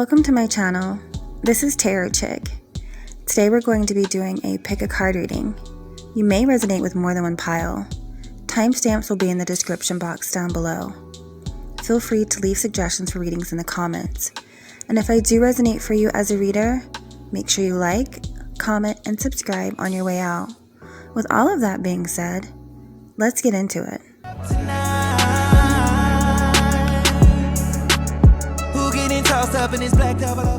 Welcome to my channel. This is Tarot Chick. Today we're going to be doing a pick a card reading. You may resonate with more than one pile. Timestamps will be in the description box down below. Feel free to leave suggestions for readings in the comments. And if I do resonate for you as a reader, make sure you like, comment, and subscribe on your way out. With all of that being said, let's get into it. Tossed up in his black double color.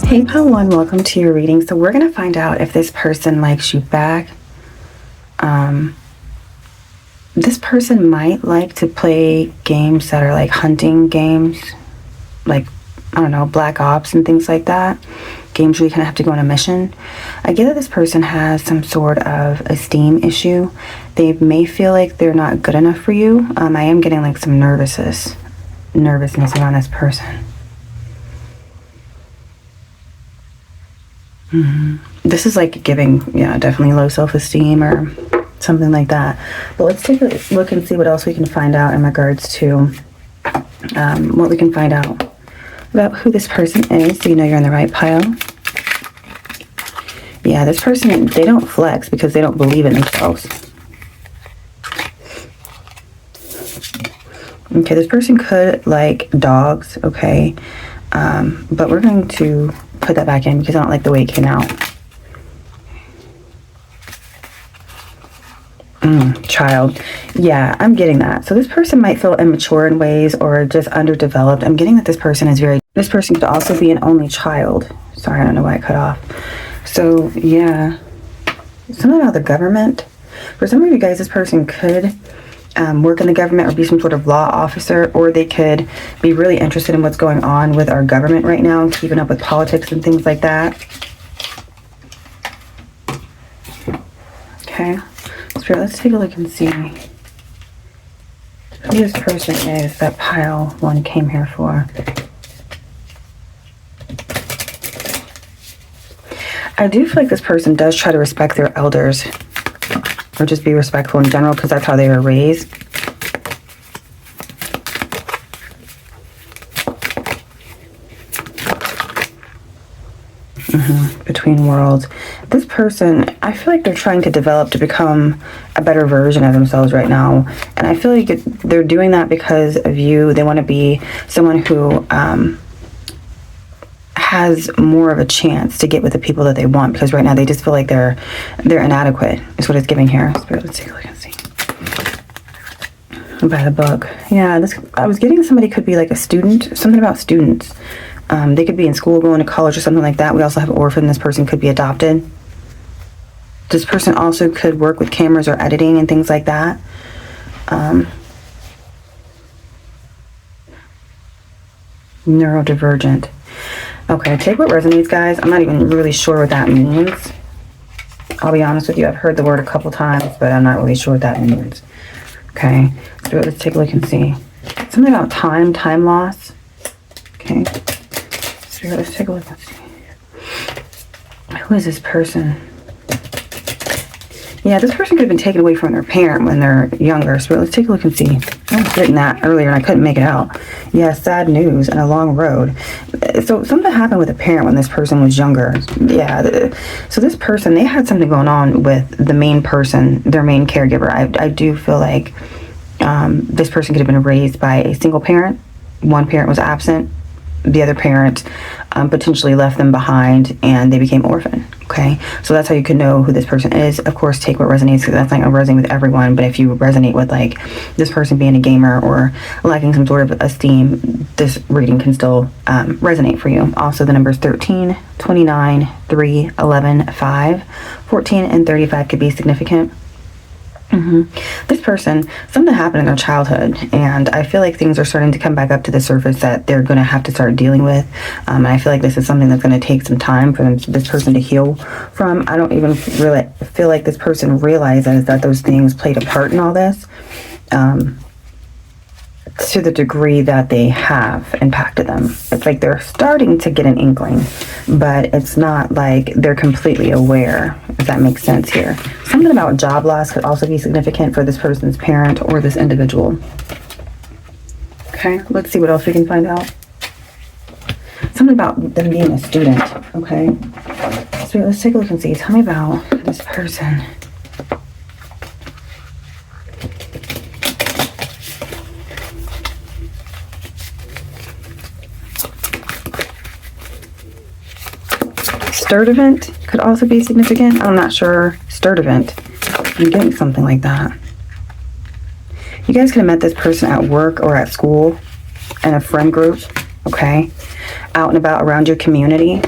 Hey pile one, welcome to your reading. So we're gonna find out if this person likes you back. This person might like to play games that are like hunting games, like, I don't know, Black Ops and things like that. Games where you kind of have to go on a mission. I get that this person has some sort of esteem issue. They may feel like they're not good enough for you. I am getting like some nervousness around this person. This is like giving, yeah, definitely low self-esteem or something like that. But let's take a look and see what else we can find out in regards to what we can find out about who this person is, so you know you're in the right pile. Yeah, this person, they don't flex because they don't believe in themselves. Okay, this person could like dogs, okay, but we're going to put that back in because I don't like the way it came out. Child. Yeah, I'm getting that. So this person might feel immature in ways or just underdeveloped. I'm getting that this person could also be an only child. Sorry, I don't know why I cut off. So yeah, something about the government. For some of you guys, this person could work in the government or be some sort of law officer, or they could be really interested in what's going on with our government right now and keeping up with politics and things like that. Okay, Spirit, let's take a look and see who this person is that pile one came here for. I do feel like this person does try to respect their elders, or just be respectful in general because that's how they were raised. Between worlds. This person, I feel like they're trying to develop to become a better version of themselves right now. And I feel like they're doing that because of you. They want to be someone who has more of a chance to get with the people that they want, because right now they just feel like they're inadequate is what it's giving here. Spirit, let's take a look and see. By the book. Yeah, I was getting somebody could be like a student, something about students. They could be in school, going to college or something like that. We also have an orphan. This person could be adopted. This person also could work with cameras or editing and things like that. Neurodivergent. Okay, take what resonates, guys. I'm not even really sure what that means. I'll be honest with you. I've heard the word a couple times, but I'm not really sure what that means. Okay, so let's take a look and see. Something about time loss. Okay. So let's take a look and see. Who is this person? Yeah, this person could have been taken away from their parent when they're younger. So let's take a look and see. I was getting that earlier and I couldn't make it out. Yeah, sad news and a long road. So something happened with a parent when this person was younger. Yeah, so this person, they had something going on with the main person, their main caregiver. I do feel like This person could have been raised by a single parent. One parent was absent. The other parent potentially left them behind and they became orphan. Okay, so that's how you can know who this person is. Of course, take what resonates, because that's not going to resonate with everyone, but if you resonate with like this person being a gamer or lacking some sort of esteem, this reading can still resonate for you. Also, the numbers 13, 29, 3, 11, 5, 14, and 35 could be significant. This person, something happened in their childhood, and I feel like things are starting to come back up to the surface that they're going to have to start dealing with. And I feel like this is something that's going to take some time for this person to heal from. I don't even really feel like this person realizes that those things played a part in all this, to the degree that they have impacted them. It's like they're starting to get an inkling, but it's not like they're completely aware, if that makes sense here. Something about job loss could also be significant for this person's parent or this individual. Okay, let's see what else we can find out. Something about them being a student. Okay, so let's take a look and see. Tell me about this person. Sturdivant could also be significant. I'm not sure. Sturdivant. I'm getting something like that. You guys could have met this person at work or at school in a friend group. Okay. Out and about around your community.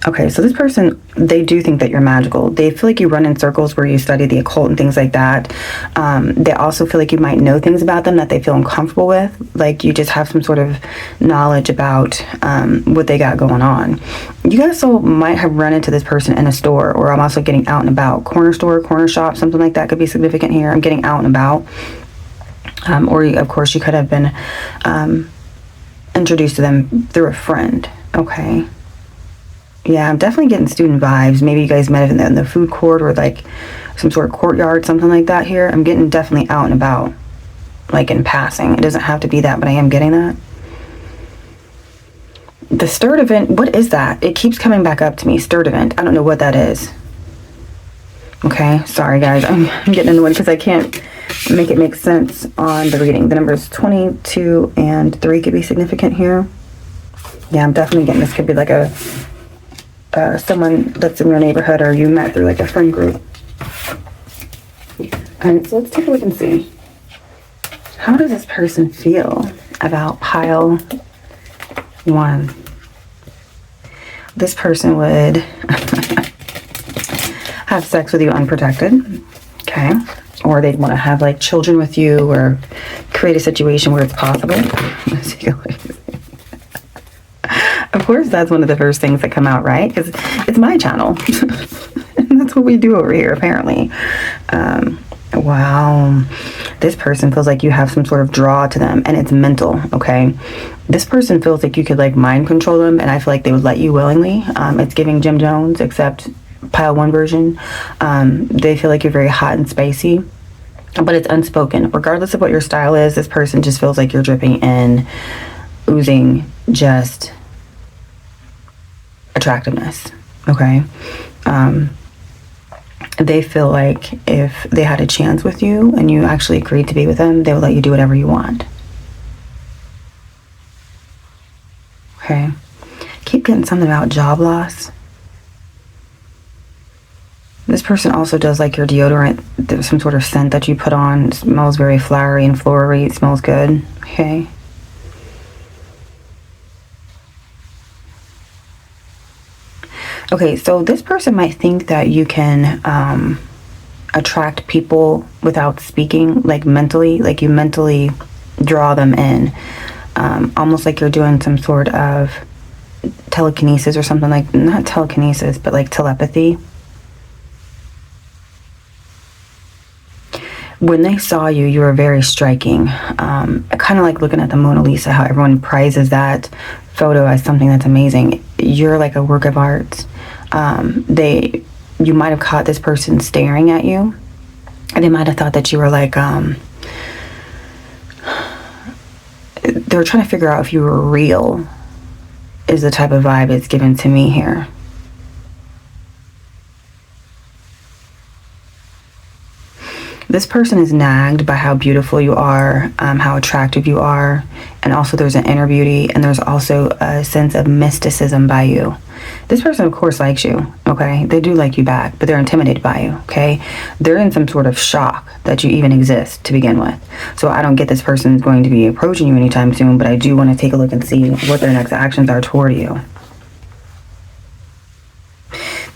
Okay, so this person, they do think that you're magical. They feel like you run in circles where you study the occult and things like that. They also feel like you might know things about them that they feel uncomfortable with. Like you just have some sort of knowledge about what they got going on. You guys also might have run into this person in a store, or I'm also getting out and about. Corner store, corner shop, something like that could be significant here. I'm getting out and about. Or, of course, you could have been introduced to them through a friend. Okay. Yeah, I'm definitely getting student vibes. Maybe you guys met in the food court or like some sort of courtyard, something like that here. I'm getting definitely out and about, like in passing. It doesn't have to be that, but I am getting that. The Sturdivant, what is that? It keeps coming back up to me, Sturdivant. I don't know what that is. Okay, sorry guys. I'm getting annoyed because I can't make it make sense on the reading. The numbers 22 and 3 could be significant here. Yeah, I'm definitely getting this. Could be like a someone that's in your neighborhood or you met through like a friend group. Alright, so let's take a look and see. How does this person feel about pile 1? This person would have sex with you unprotected. Okay. Or they'd want to have like children with you or create a situation where it's possible. Let's take a look. Of course, that's one of the first things that come out, right? Because it's my channel. And that's what we do over here, apparently. Wow. This person feels like you have some sort of draw to them, and it's mental, okay? This person feels like you could, like, mind control them, and I feel like they would let you willingly. It's giving Jim Jones, except pile 1 version. They feel like you're very hot and spicy, but it's unspoken. Regardless of what your style is, this person just feels like you're dripping in, oozing just attractiveness. Okay. They feel like if they had a chance with you and you actually agreed to be with them, they would let you do whatever you want. Okay. Keep getting something about job loss. This person also does like your deodorant. There's some sort of scent that you put on. It smells very flowery and floral-y. It smells good. Okay. Okay, so this person might think that you can attract people without speaking, like mentally, like you mentally draw them in, almost like you're doing some sort of telekinesis or something, like, not telekinesis, but like telepathy. When they saw you, you were very striking. Kind of like looking at the Mona Lisa, how everyone prizes that photo as something that's amazing. You're like a work of art. You might have caught this person staring at you, and they might have thought that you were like, they were trying to figure out if you were real, is the type of vibe it's given to me here. This person is nagged by how beautiful you are, how attractive you are, and also there's an inner beauty, and there's also a sense of mysticism by you. This person, of course, likes you, okay? They do like you back, but they're intimidated by you, okay? They're in some sort of shock that you even exist to begin with. So I don't get this person is going to be approaching you anytime soon, but I do want to take a look and see what their next actions are toward you.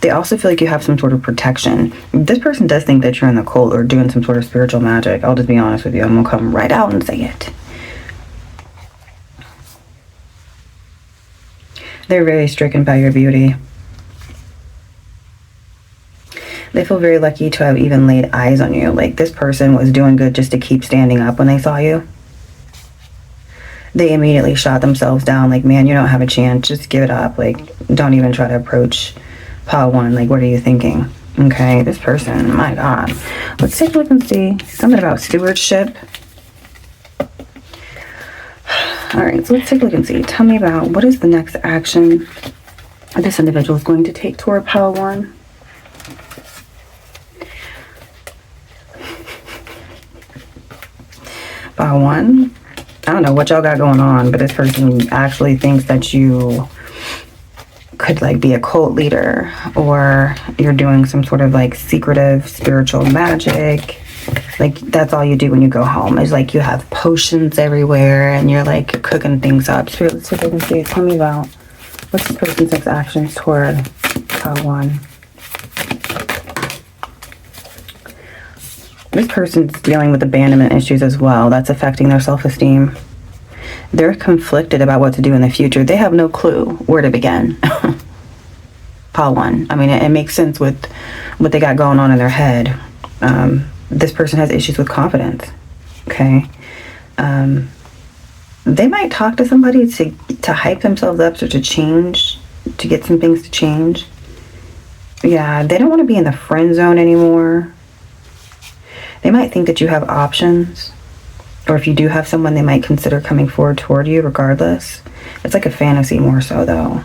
They also feel like you have some sort of protection. This person does think that you're in the cult or doing some sort of spiritual magic. I'll just be honest with you. I'm going to come right out and say it. They're very stricken by your beauty. They feel very lucky to have even laid eyes on you. Like, this person was doing good just to keep standing up when they saw you. They immediately shot themselves down. Like, man, you don't have a chance. Just give it up. Like, don't even try to approach pile 1. Like, what are you thinking? Okay, this person, my God. Let's take a look and see something about stewardship. All right, so let's take a look and see. Tell me about what is the next action this individual is going to take toward pile 1. Pile 1. I don't know what y'all got going on, but this person actually thinks that you could like be a cult leader, or you're doing some sort of like secretive spiritual magic. Like, that's all you do when you go home is like you have potions everywhere and you're like cooking things up. So let's see if I can see. Tell me about what's this person's next actions toward pile 1. This person's dealing with abandonment issues as well. That's affecting their self-esteem. They're conflicted about what to do in the future. They have no clue where to begin. Pile 1. I mean, it makes sense with what they got going on in their head. This person has issues with confidence. Okay. They might talk to somebody to hype themselves up or to change, to get some things to change. Yeah, they don't want to be in the friend zone anymore. They might think that you have options. Or if you do have someone, they might consider coming forward toward you regardless. It's like a fantasy more so, though.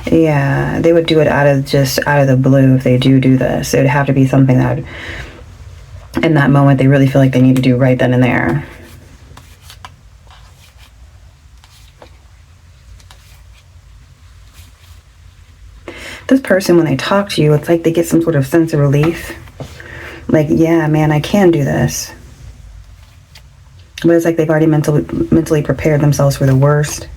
Yeah, they would do it out of the blue if they do this. It would have to be something that, in that moment, they really feel like they need to do right then and there. This person, when they talk to you, it's like they get some sort of sense of relief. Like, yeah, man, I can do this. But it's like they've already mentally prepared themselves for the worst.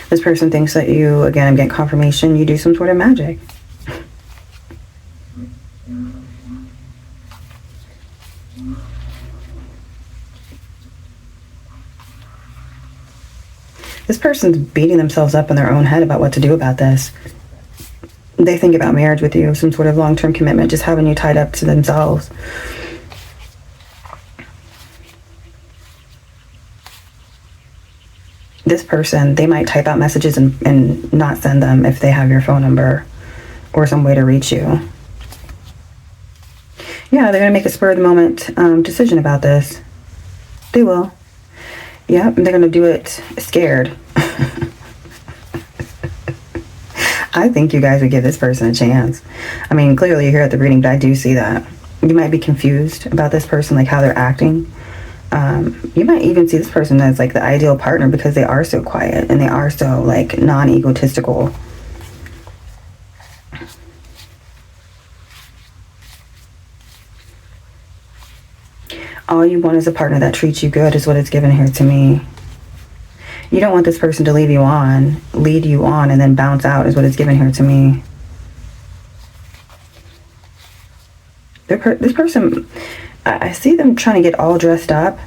This person thinks that you, again, I'm getting confirmation, you do some sort of magic. This person's beating themselves up in their own head about what to do about this. They think about marriage with you, some sort of long-term commitment, just having you tied up to themselves. This person, they might type out messages and not send them if they have your phone number or some way to reach you. Yeah, they're going to make a spur-of-the-moment decision about this. They will. Yeah, they're going to do it scared. I think you guys would give this person a chance. I mean, clearly you're here at the reading, but I do see that. You might be confused about this person, like how they're acting. You might even see this person as like the ideal partner because they are so quiet and they are so like non-egotistical. All you want is a partner that treats you good is what it's given here to me. You don't want this person to lead you on, and then bounce out is what it's given here to me. This person, I see them trying to get all dressed up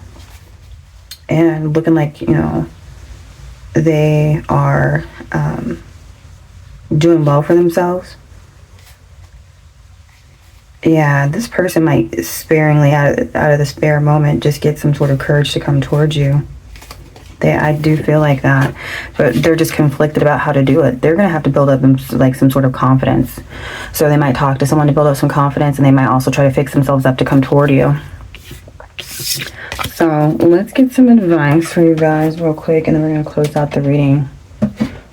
and looking like, you know, they are doing well for themselves. Yeah, this person might sparingly, out of the spare moment, just get some sort of courage to come towards you. I do feel like that, but they're just conflicted about how to do it. They're going to have to build up like some sort of confidence. So they might talk to someone to build up some confidence, and they might also try to fix themselves up to come toward you. So let's get some advice for you guys real quick, and then we're going to close out the reading.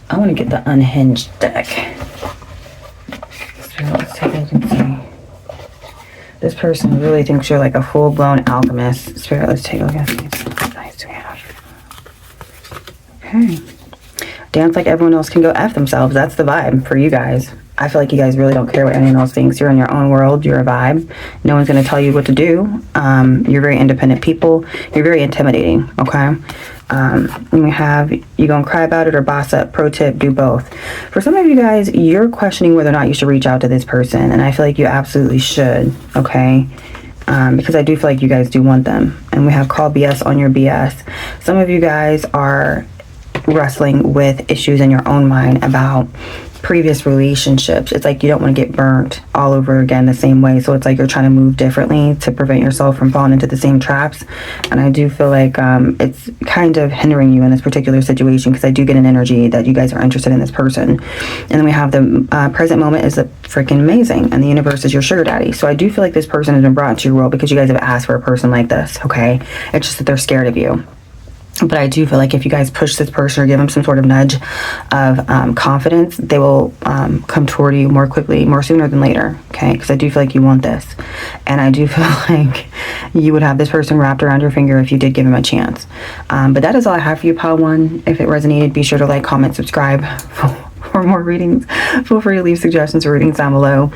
I want to get the unhinged deck. So let's take a This person really thinks you're like a full-blown alchemist. Spirit, let's take a look at these. Nice we have. Okay. Dance like everyone else can go F themselves. That's the vibe for you guys. I feel like you guys really don't care what anyone else thinks. You're in your own world. You're a vibe. No one's going to tell you what to do. You're very independent people. You're very intimidating, okay? And we have, you gonna cry about it or boss up. Pro tip, do both. For some of you guys, you're questioning whether or not you should reach out to this person. And I feel like you absolutely should, okay? Because I do feel like you guys do want them. And we have call BS on your BS. Some of you guys are wrestling with issues in your own mind about previous relationships. It's like you don't want to get burnt all over again the same way. So it's like you're trying to move differently to prevent yourself from falling into the same traps. And I do feel like it's kind of hindering you in this particular situation, because I do get an energy that you guys are interested in this person. And then we have the present moment is freaking amazing, and the universe is your sugar daddy. So I do feel like this person has been brought into your world because you guys have asked for a person like this, okay? It's just that they're scared of you. But I do feel like if you guys push this person or give them some sort of nudge of confidence, they will come toward you more quickly, more sooner than later, okay? Because I do feel like you want this. And I do feel like you would have this person wrapped around your finger if you did give him a chance. But that is all I have for you, Pile 1. If it resonated, be sure to like, comment, subscribe for more readings. Feel free to leave suggestions or readings down below.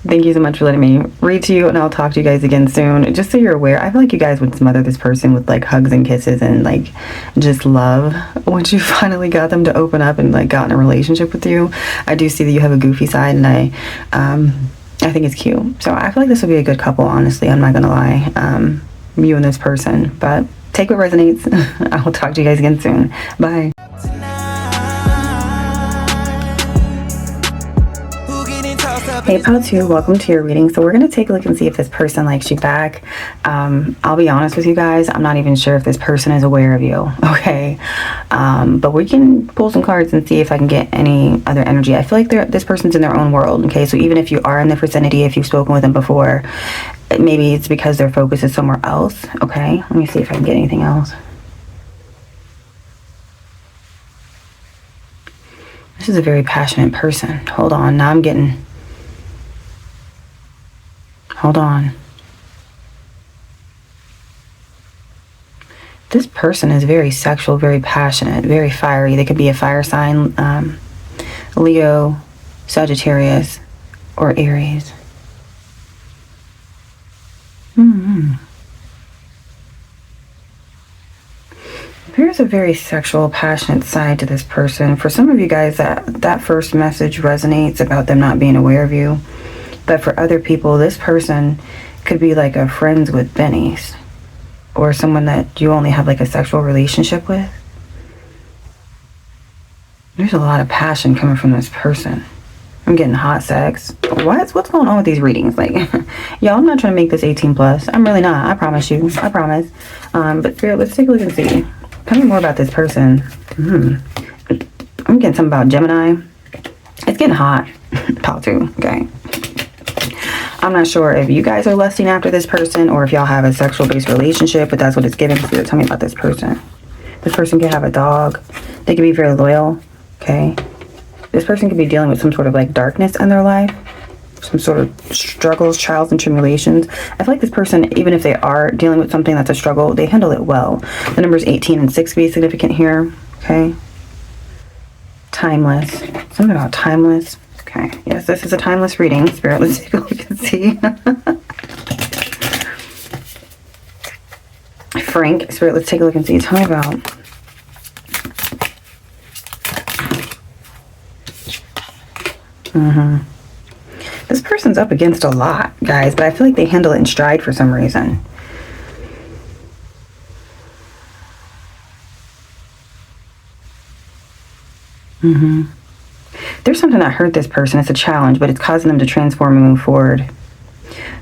Thank you so much for letting me read to you, and I'll talk to you guys again soon. Just so you're aware, I feel like you guys would smother this person with like hugs and kisses and like just love once you finally got them to open up and like got in a relationship with you. I do see that you have a goofy side, and I think it's cute. So I feel like this will be a good couple, honestly. I'm not gonna lie, you and this person. But take what resonates. I will talk to you guys again soon. Bye. Hey Pile 2, welcome to your reading. So we're going to take a look and see if this person likes you back. I'll be honest with you guys, I'm not even sure if this person is aware of you, okay? But we can pull some cards and see if I can get any other energy. I feel like this person's in their own world, okay? So even if you are in the vicinity, if you've spoken with them before, maybe it's because their focus is somewhere else, okay? Let me see if I can get anything else. This is a very passionate person. Hold on, now I'm getting... Hold on. This person is very sexual, very passionate, very fiery. They could be a fire sign, Leo, Sagittarius, or Aries. There's a very sexual, passionate side to this person. For some of you guys, that first message resonates about them not being aware of you. But for other people, this person could be like a friends with bennies, or someone that you only have like a sexual relationship with. There's a lot of passion coming from this person. I'm getting hot sex. What's going on with these readings? Like, y'all, I'm not trying to make this 18 plus. I'm really not. I promise you. I promise. But Spirit, let's take a look and see. Tell me more about this person. I'm getting something about Gemini. It's getting hot. Pile 2. Okay. I'm not sure if you guys are lusting after this person or if y'all have a sexual-based relationship, but that's what it's giving. So tell me about this person. This person could have a dog. They could be very loyal, okay? This person could be dealing with some sort of like darkness in their life, some sort of struggles, trials, and tribulations. I feel like this person, even if they are dealing with something that's a struggle, they handle it well. The numbers 18 and 6 be significant here, okay? Timeless. Something about timeless. Okay, yes, this is a timeless reading. Spirit, let's take a look and see. Frank, Spirit, let's take a look and see. Tell me about... This person's up against a lot, guys, but I feel like they handle it in stride for some reason. There's something that hurt this person. It's a challenge, but it's causing them to transform and move forward.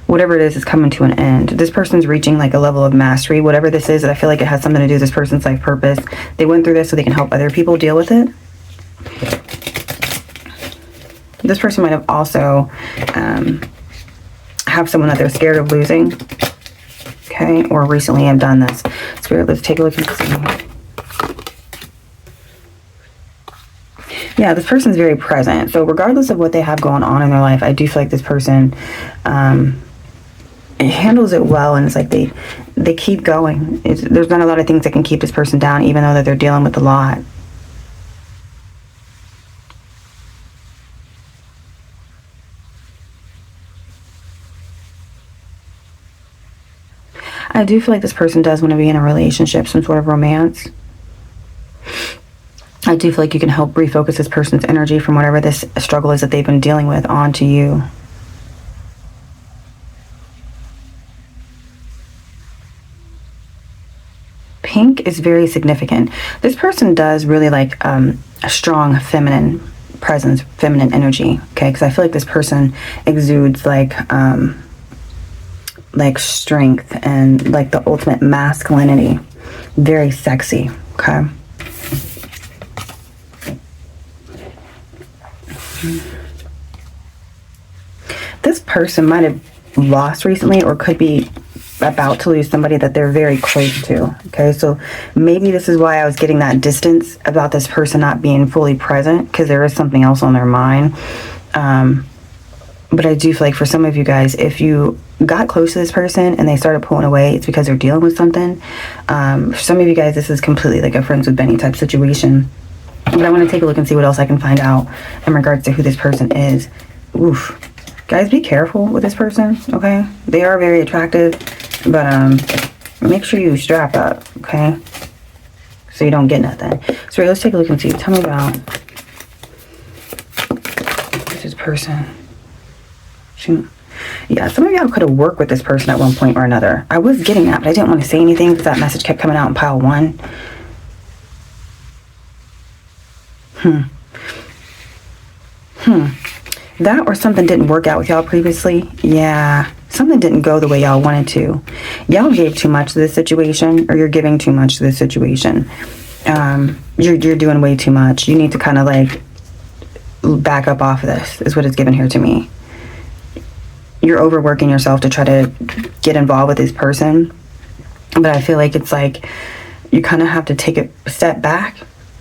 Whatever it is coming to an end. This person's reaching like a level of mastery. Whatever this is, I feel like it has something to do with this person's life purpose. They went through this so they can help other people deal with it. This person might have also have someone that they're scared of losing. Okay, or recently have done this. Spirit, let's take a look and see. Yeah, this person's very present. So regardless of what they have going on in their life, I do feel like this person handles it well, and it's like they keep going. There's not a lot of things that can keep this person down, even though that they're dealing with a lot. I do feel like this person does want to be in a relationship, some sort of romance. I do feel like you can help refocus this person's energy from whatever this struggle is that they've been dealing with onto you. Pink is very significant. This person does really like a strong feminine presence, feminine energy, okay? Because I feel like this person exudes like strength and like the ultimate masculinity. Very sexy, okay? This person might have lost recently or could be about to lose somebody that they're very close to, okay? So maybe this is why I was getting that distance about this person not being fully present, because there is something else on their mind. But I do feel like for some of you guys, if you got close to this person and they started pulling away, it's because they're dealing with something. For some of you guys, this is completely like a friends with Benny type situation. But I want to take a look and see what else I can find out in regards to who this person is. Oof. Guys, be careful with this person, okay? They are very attractive, but make sure you strap up, okay? So you don't get nothing. So let's take a look and see. Tell me about this person. Yeah, some of y'all could have worked with this person at one point or another. I was getting that, but I didn't want to say anything because that message kept coming out in pile 1. That or something didn't work out with y'all previously. Yeah, something didn't go the way y'all wanted to. Y'all gave too much to this situation, or you're giving too much to this situation. You're doing way too much. You need to kind of like back up off of this, is what it's given here to me. You're overworking yourself to try to get involved with this person, but I feel like it's like you kind of have to take a step back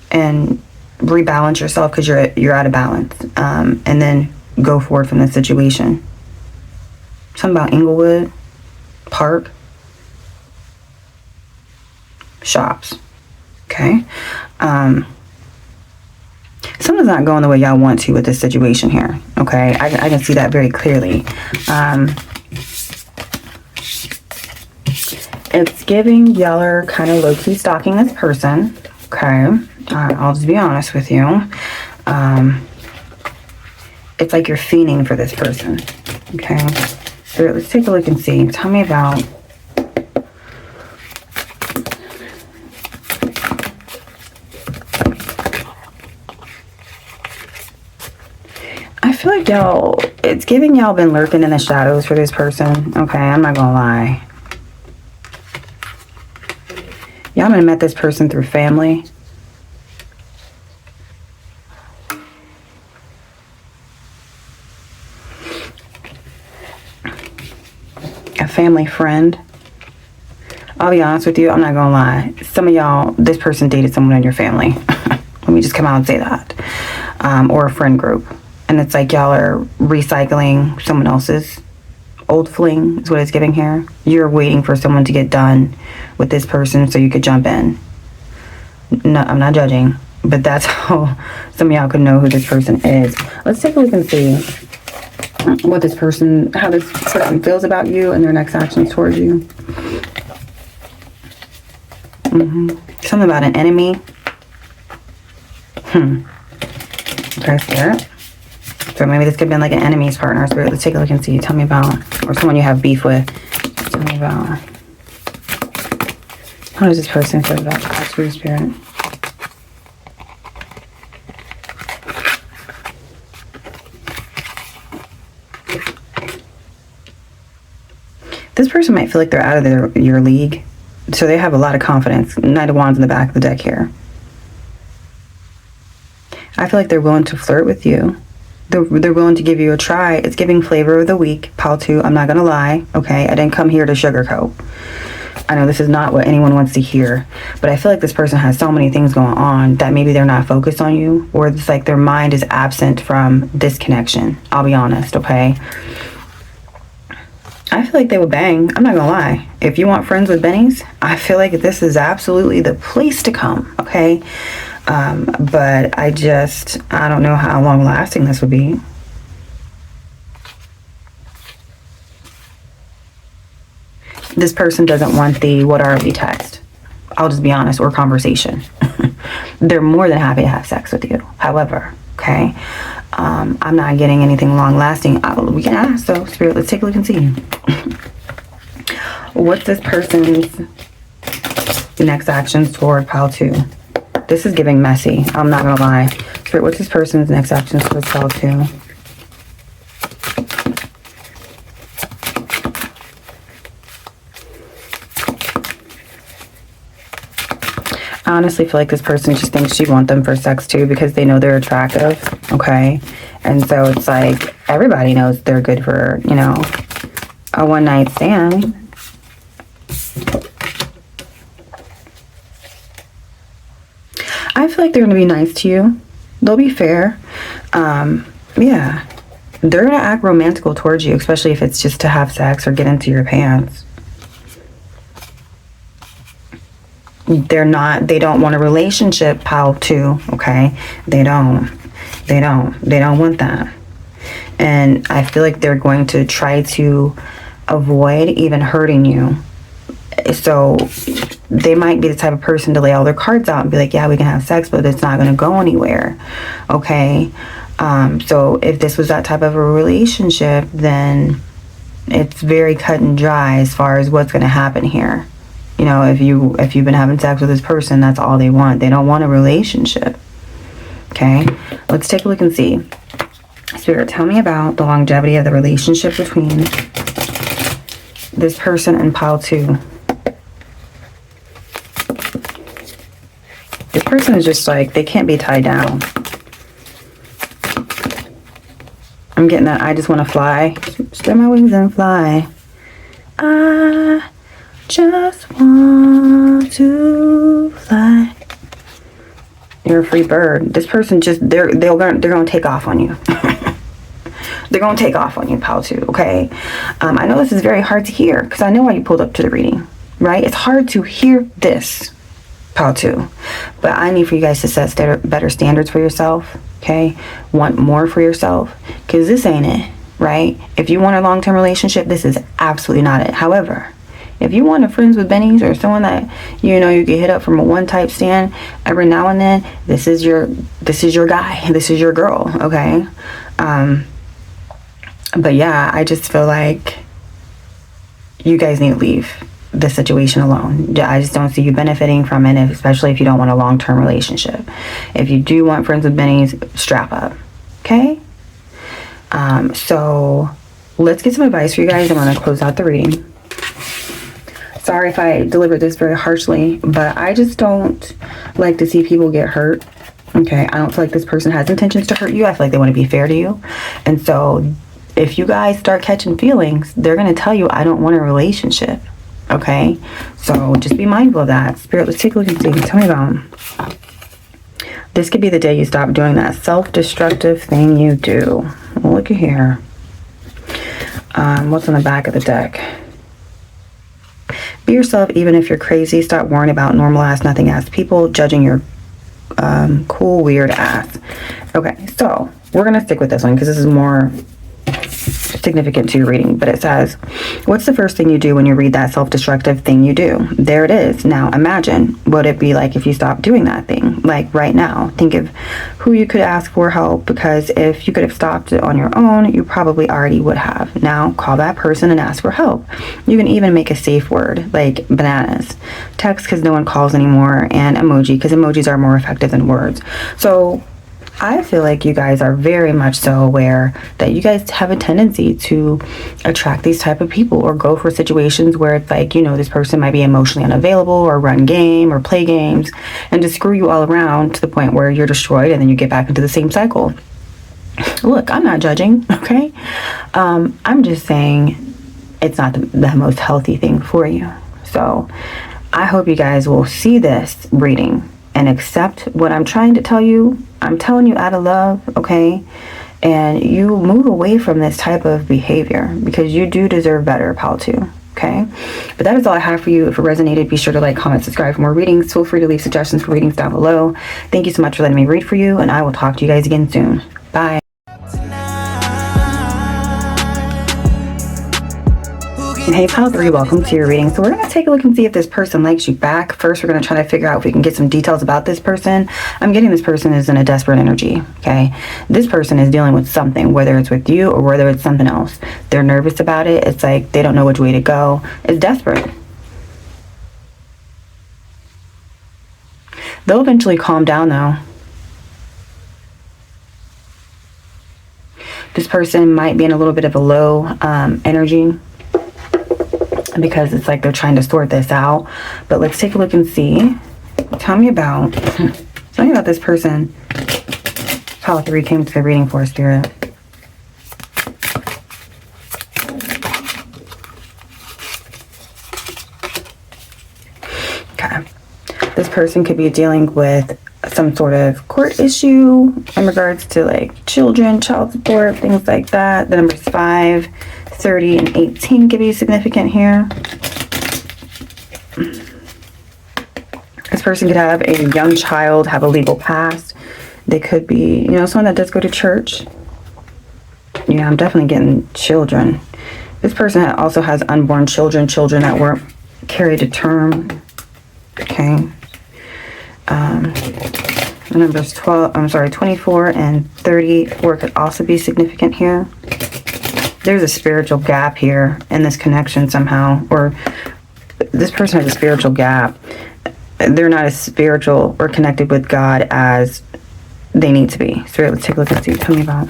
and rebalance yourself because you're out of balance, and then go forward from this situation. Something about Inglewood Park shops, okay? Something's not going the way y'all want to with this situation here, okay? I can see that very clearly. It's giving y'all are kind of low-key stalking this person, okay? I'll just be honest with you. It's like you're fiending for this person, okay? So let's take a look and see. Tell me about I feel like y'all, it's giving y'all been lurking in the shadows for this person, okay? I'm not gonna lie. Y'all might have met this person through family. A family friend. I'll be honest with you, I'm not gonna lie. Some of y'all, this person dated someone in your family. Let me just come out and say that. Or a friend group. And it's like y'all are recycling someone else's old fling, is what it's giving here. You're waiting for someone to get done with this person so you could jump in. No, I'm not judging, but that's how some of y'all could know who this person is. Let's take a look and see what this person, how this person feels about you and their next actions towards you. Something about an enemy. Okay, Spirit. So maybe this could have been like an enemy's partner. Spirit, let's take a look and see. Tell me about, or someone you have beef with. Tell me about, how does this person feel about the Spirit? This person might feel like they're out of your league. So they have a lot of confidence. Knight of Wands in the back of the deck here. I feel like they're willing to flirt with you. They're willing to give you a try. It's giving flavor of the week. Pile 2, I'm not going to lie. Okay, I didn't come here to sugarcoat. I know this is not what anyone wants to hear. But I feel like this person has so many things going on that maybe they're not focused on you. Or it's like their mind is absent from this connection. I'll be honest, okay? I feel like they would bang. I'm not gonna lie. If you want friends with bennies, I feel like this is absolutely the place to come, okay? But I don't know how long lasting this would be. This person doesn't want the what are we text. I'll just be honest, or conversation. They're more than happy to have sex with you. However, okay, I'm not getting anything long lasting. We can ask though, Spirit, let's take a look and see. What's this person's next actions toward pile 2? This is giving messy. I'm not gonna lie. Spirit, what's this person's next actions towards pile 2? I honestly feel like this person just thinks you want them for sex too because they know they're attractive, okay? And so it's like everybody knows they're good for, you know, a one-night stand. I feel like they're going to be nice to you. They'll be fair. Yeah. They're going to act romantical towards you, especially if it's just to have sex or get into your pants. They don't want a relationship, pile 2, okay? They don't want that. And I feel like they're going to try to avoid even hurting you. So they might be the type of person to lay all their cards out and be like, yeah, we can have sex, but it's not going to go anywhere, okay? So if this was that type of a relationship, then it's very cut and dry as far as what's going to happen here. You know, if you've been having sex with this person, that's all they want. They don't want a relationship. Okay? Let's take a look and see. Spirit, tell me about the longevity of the relationship between this person and pile 2. This person is just like, they can't be tied down. I'm getting that I just want to fly. Spread my wings and fly. I just want to fly. You're a free bird. This person just, they're gonna take off on you. They're gonna take off on you, pal, too, okay? I know this is very hard to hear because I know why you pulled up to the reading, right? It's hard to hear this, pal, too. But I need for you guys to set better standards for yourself, okay? Want more for yourself, because this ain't it, right? If you want a long-term relationship, this is absolutely not it. However, if you want a friends with bennies or someone that you know you get hit up from a one-type stand every now and then, this is your guy, this is your girl, okay? But yeah, I just feel like you guys need to leave the situation alone. I just don't see you benefiting from it, especially if you don't want a long-term relationship. If you do want friends with bennies, strap up, okay? So let's get some advice for you guys. I'm going to close out the reading. Sorry if I delivered this very harshly, but I just don't like to see people get hurt. Okay, I don't feel like this person has intentions to hurt you. I feel like they want to be fair to you. And so if you guys start catching feelings, they're going to tell you, I don't want a relationship. Okay, so just be mindful of that. Spirit, let's take a look and see. Tell me about them. This could be the day you stop doing that self-destructive thing you do. Well, look at here. What's on the back of the deck? Be yourself even if you're crazy. Stop worrying about normal ass, nothing ass people judging your cool, weird ass. Okay, so we're going to stick with this one because this is more significant to your reading, but it says, what's the first thing you do when you read that self-destructive thing you do? There it is. Now imagine what it'd be like if you stopped doing that thing. Like right now, think of who you could ask for help, because if you could have stopped it on your own, you probably already would have. Now call that person and ask for help. You can even make a safe word like bananas, text because no one calls anymore, and emoji because emojis are more effective than words. So I feel like you guys are very much so aware that you guys have a tendency to attract these type of people or go for situations where it's like, you know, this person might be emotionally unavailable or run game or play games and just screw you all around to the point where you're destroyed and then you get back into the same cycle. Look, I'm not judging, okay? I'm just saying it's not the most healthy thing for you. So I hope you guys will see this reading and accept what I'm trying to tell you. I'm telling you out of love, okay? and you move away from this type of behavior because you do deserve better, pal, too. Okay, but that is all I have for you. If it resonated, be sure to like, comment, subscribe for more readings. Feel free to leave suggestions for readings down below. Thank you so much for letting me read for you, and I will talk to you guys again soon. Bye. And hey, pile 3, welcome to your reading. So we're going to take a look and see if this person likes you back. First, we're going to try to figure out if we can get some details about this person. I'm getting this person is in a desperate energy, okay? This person is dealing with something, whether it's with you or whether it's something else. They're nervous about it. It's like they don't know which way to go. It's desperate. They'll eventually calm down, though. This person might be in a little bit of a low energy, because it's like they're trying to sort this out. But let's take a look and see. Tell me about this person. Pile 3 came to the reading for, Spirit. Okay. This person could be dealing with some sort of court issue in regards to like children, child support, things like that. The numbers 5, 30, and 18 could be significant here. This person could have a young child, have a legal past. They could be, someone that does go to church. Yeah, I'm definitely getting children. This person also has unborn children that weren't carried to term. Okay. The numbers 24 and 34 could also be significant here. There's a spiritual gap here in this connection somehow, or this person has a spiritual gap. They're not as spiritual or connected with God as they need to be. So let's take a look and see. Tell me about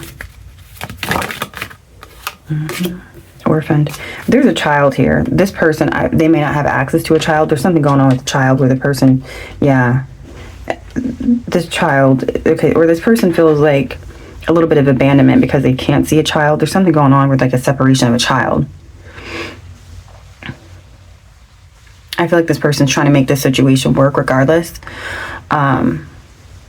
orphaned. There's a child here. This person, they may not have access to a child. There's something going on with the child where the person, this child, okay, or this person feels like a little bit of abandonment because they can't see a child. There's something going on with like a separation of a child. I feel like this person's trying to make this situation work regardless. The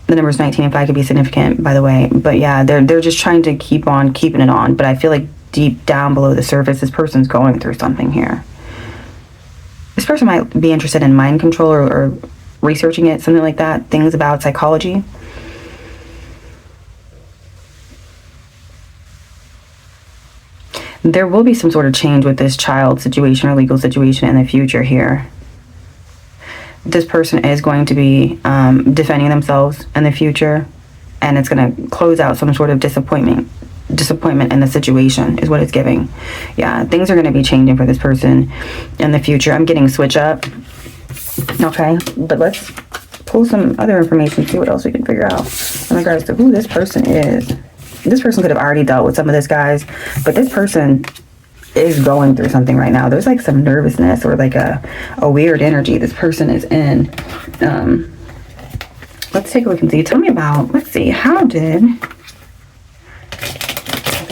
numbers 19 and 5 could be significant, by the way. But yeah, they're just trying to keep on keeping it on. But I feel like deep down below the surface, this person's going through something here. This person might be interested in mind control or researching it, something like that. Things about psychology. There will be some sort of change with this child situation or legal situation in the future here. This person is going to be defending themselves in the future, and it's going to close out some sort of disappointment in the situation is what it's giving. Yeah, things are going to be changing for this person in the future. I'm getting switch up. Okay, but let's pull some other information, see what else we can figure out in regards to who this person is. This person could have already dealt with some of this, guys, but this person is going through something right now. There's like some nervousness or like a weird energy this person is in. Let's take a look and see. Tell me about, let's see, how did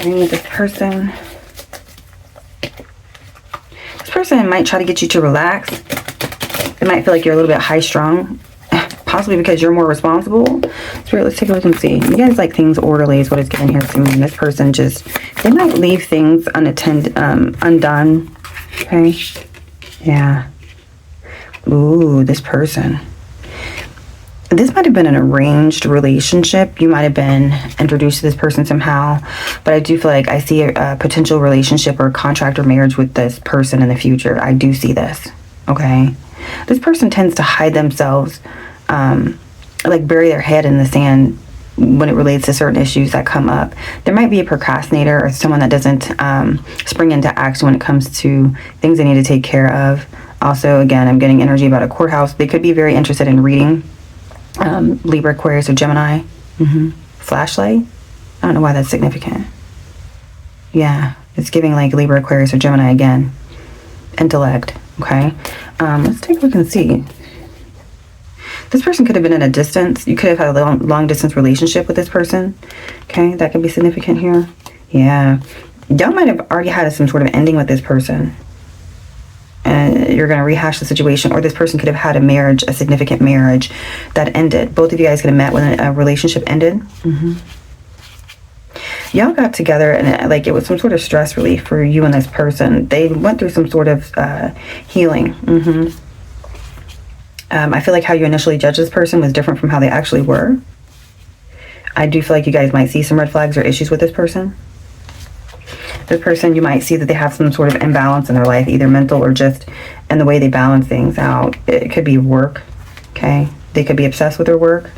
this person might try to get you to relax. It might feel like you're a little bit high strung, possibly because you're more responsible. Spirit, let's take a look and see. You guys like things orderly is what it's getting here to me. And this person they might leave things undone. Okay. Yeah. Ooh, this person. This might have been an arranged relationship. You might have been introduced to this person somehow, but I do feel like I see a potential relationship or contract or marriage with this person in the future. I do see this. Okay. This person tends to hide themselves, like bury their head in the sand when it relates to certain issues that come up. There might be a procrastinator or someone that doesn't spring into action when it comes to things they need to take care of. Also, again, I'm getting energy about a courthouse. They could be very interested in reading. Libra, Aquarius, or Gemini. Flashlight. I don't know why that's significant. Yeah, it's giving like Libra, Aquarius, or Gemini again. Intellect. Okay. Let's take a look and see. This person could have been in a distance. You could have had a long distance relationship with this person. Okay, that could be significant here. Yeah. Y'all might have already had some sort of ending with this person. And you're going to rehash the situation, or this person could have had a marriage, a significant marriage that ended. Both of you guys could have met when a relationship ended. Y'all got together and like it was some sort of stress relief for you and this person. They went through some sort of healing. I feel like how you initially judged this person was different from how they actually were. I do feel like you guys might see some red flags or issues with this person. This person, you might see that they have some sort of imbalance in their life, either mental or just in the way they balance things out. It could be work, okay? They could be obsessed with their work.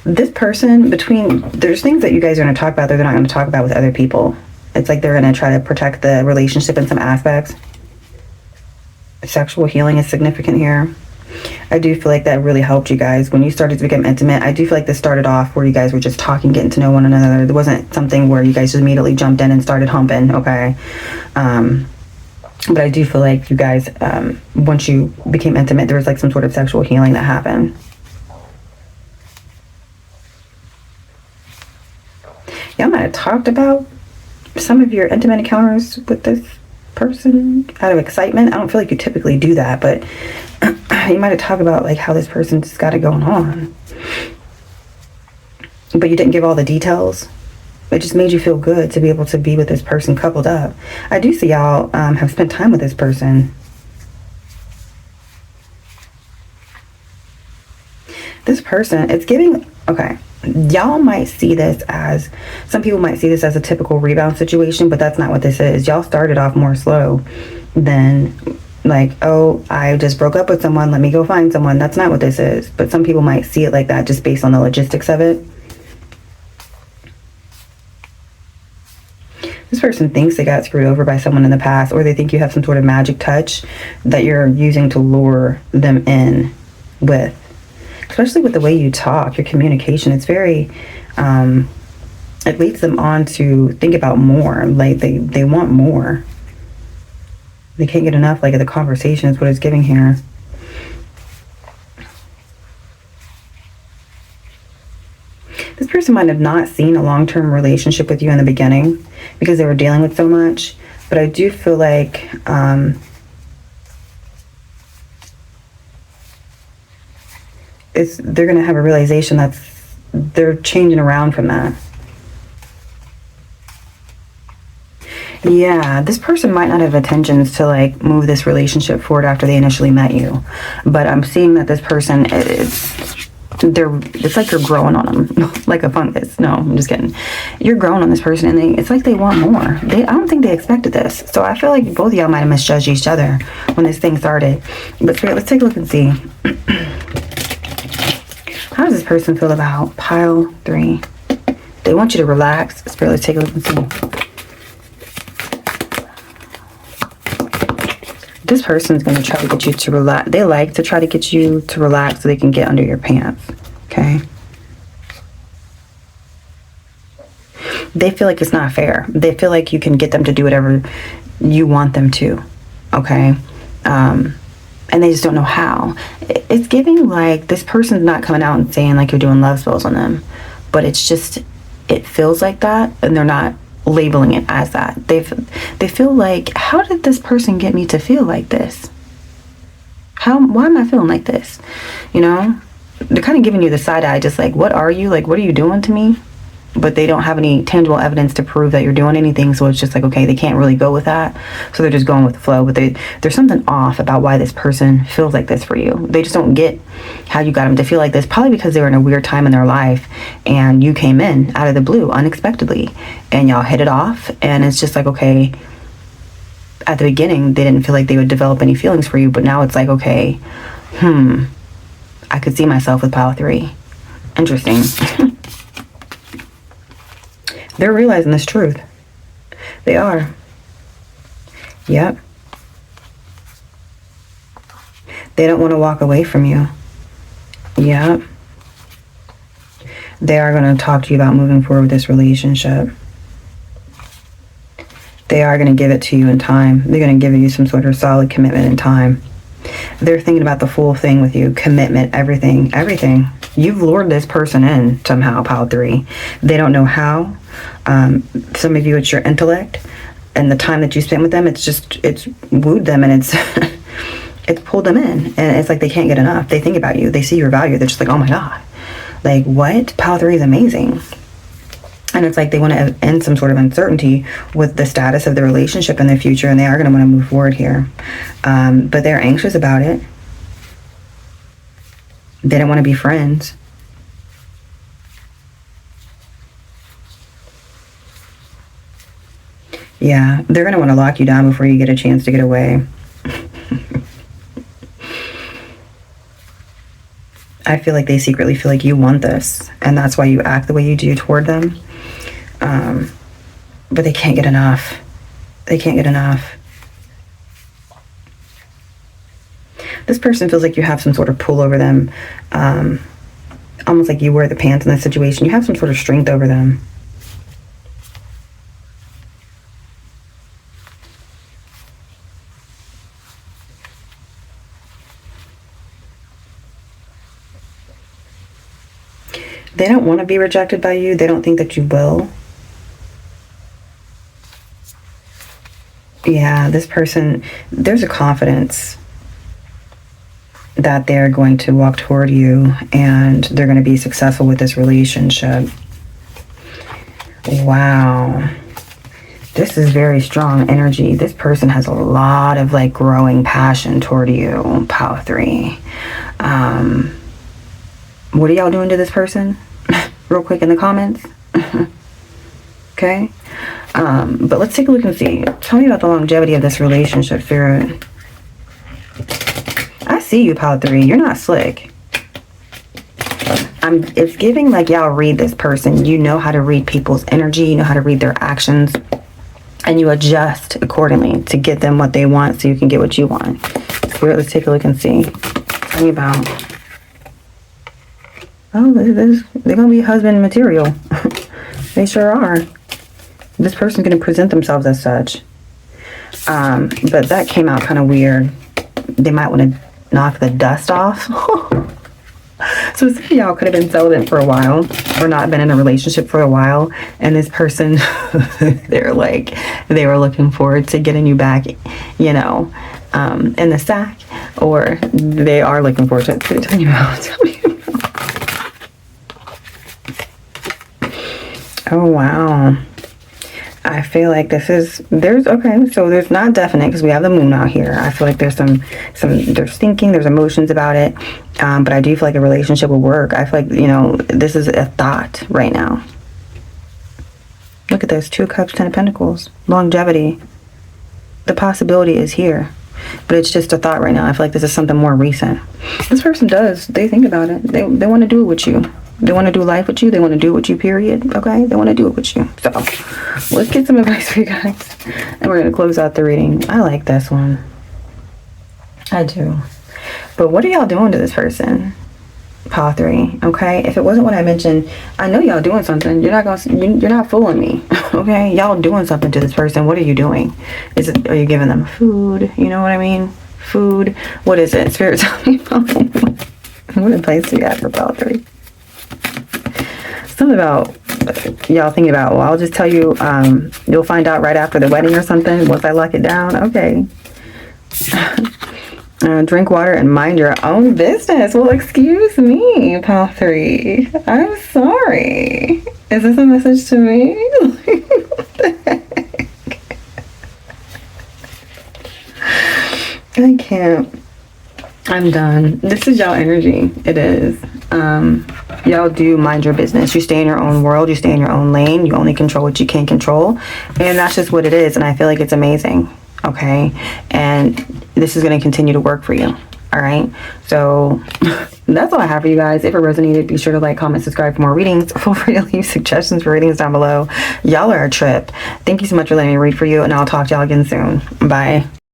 This person, there's things that you guys are going to talk about that they're not going to talk about with other people. It's like they're going to try to protect the relationship in some aspects. Sexual healing is significant here. I do feel like that really helped you guys when you started to become intimate. I do feel like this started off where you guys were just talking, getting to know one another. There wasn't something where you guys just immediately jumped in and started humping, okay? But I do feel like you guys, once you became intimate, there was like some sort of sexual healing that happened. Y'all might have talked about some of your intimate encounters with this person out of excitement. I don't feel like you typically do that, but you might have talked about like how this person's got it going on. But you didn't give all the details. It just made you feel good to be able to be with this person coupled up. I do see y'all have spent time with this person. This person, it's giving, okay, y'all might see this as, some people might see this as a typical rebound situation, but that's not what this is. Y'all started off more slow than like, oh, I just broke up with someone, let me go find someone. That's not what this is. But some people might see it like that just based on the logistics of it. This person thinks they got screwed over by someone in the past, or they think you have some sort of magic touch that you're using to lure them in with. Especially with the way you talk, your communication, it's very, it leads them on to think about more. Like they want more. They can't get enough, like the conversation is what it's giving here. This person might have not seen a long-term relationship with you in the beginning because they were dealing with so much. But I do feel like they're going to have a realization that they're changing around from that. Yeah, this person might not have intentions to like move this relationship forward after they initially met you. But I'm seeing that this person it's like you're growing on them like a fungus. No, I'm just kidding. You're growing on this person and it's like they want more. I don't think they expected this. So I feel like both of y'all might have misjudged each other when this thing started. But Spirit, let's take a look and see. How does this person feel about pile 3? They want you to relax. Spirit, let's take a look and see. This person's going to try to get you to relax. They like to try to get you to relax so they can get under your pants. Okay? They feel like it's not fair. They feel like you can get them to do whatever you want them to. Okay? And they just don't know how. It's giving like this person's not coming out and saying like you're doing love spells on them. But it's just, it feels like that. And they're not labeling it as that. They feel like, how did this person get me to feel like this? Why am I feeling like this? You know, they're kind of giving you the side eye, just like, what are you? Like, what are you doing to me? But they don't have any tangible evidence to prove that you're doing anything. So it's just like, okay, they can't really go with that. So they're just going with the flow. But there's something off about why this person feels like this for you. They just don't get how you got them to feel like this. Probably because they were in a weird time in their life and you came in out of the blue unexpectedly and y'all hit it off. And it's just like, okay, at the beginning, they didn't feel like they would develop any feelings for you. But now it's like, okay, I could see myself with pile 3. Interesting. They're realizing this truth. They are. Yep. They don't want to walk away from you. Yep. They are going to talk to you about moving forward with this relationship. They are going to give it to you in time. They're going to give you some sort of solid commitment in time. They're thinking about the full thing with you. Commitment, everything. You've lured this person in somehow, pile 3. They don't know how. Some of you, it's your intellect. And the time that you spent with them, it's wooed them and it's pulled them in. And it's like they can't get enough. They think about you. They see your value. They're just like, oh my God. Like, what? Pile 3 is amazing. And it's like they want to end some sort of uncertainty with the status of the relationship in the future, and they are going to want to move forward here. But they're anxious about it. They don't want to be friends. Yeah, they're going to want to lock you down before you get a chance to get away. I feel like they secretly feel like you want this, and that's why you act the way you do toward them. But they can't get enough. They can't get enough. This person feels like you have some sort of pull over them. Almost like you wear the pants in this situation. You have some sort of strength over them. They don't want to be rejected by you. They don't think that you will. Yeah, this person, there's a confidence that they're going to walk toward you and they're going to be successful with this relationship. Wow. This is very strong energy. This person has a lot of like growing passion toward you, Power 3. What are y'all doing to this person? Real quick in the comments. Okay. But let's take a look and see. Tell me about the longevity of this relationship, Spirit. I see you, Power 3. You're not slick. It's giving like y'all read this person. You know how to read people's energy. You know how to read their actions. And you adjust accordingly to get them what they want so you can get what you want. Spirit, let's take a look and see. Tell me about... Oh, they're going to be husband material. They sure are. This person's going to present themselves as such. But that came out kind of weird. They might want to knock the dust off. So some of y'all could have been celibate for a while or not been in a relationship for a while. And this person, they were looking forward to getting you back, you know, in the sack. Or they are looking forward to tell you about. Oh, wow. I feel like there's not definite because we have the moon out here. I feel like there's there's thinking, there's emotions about it. But I do feel like a relationship will work. I feel like, you know, this is a thought right now. Look at this, 2 of Cups, 10 of Pentacles, longevity. The possibility is here, but it's just a thought right now. I feel like this is something more recent. This person they think about it. They want to do it with you. They want to do life with you. They want to do it with you, period. Okay? They want to do it with you. So, let's get some advice for you guys. And we're going to close out the reading. I like this one. I do. But what are y'all doing to this person? Power 3. Okay? If it wasn't what I mentioned, I know y'all doing something. You're not fooling me. Okay? Y'all doing something to this person. What are you doing? Are you giving them food? You know what I mean? Food. What is it? Spirit, tell me about what advice do you have for Power 3? Something about y'all thinking about, well, I'll just tell you, you'll find out right after the wedding or something once I lock it down. Okay. Drink water and mind your own business. Well, excuse me, Pal 3. I'm sorry. Is this a message to me? What the heck? I can't. I'm done. This is y'all energy. It is. Y'all do mind your business. You stay in your own world. You stay in your own lane. You only control what you can control. And that's just what it is. And I feel like it's amazing. Okay? And this is going to continue to work for you. All right? So that's all I have for you guys. If it resonated, be sure to like, comment, subscribe for more readings. Feel free to leave suggestions for readings down below. Y'all are a trip. Thank you so much for letting me read for you. And I'll talk to y'all again soon. Bye.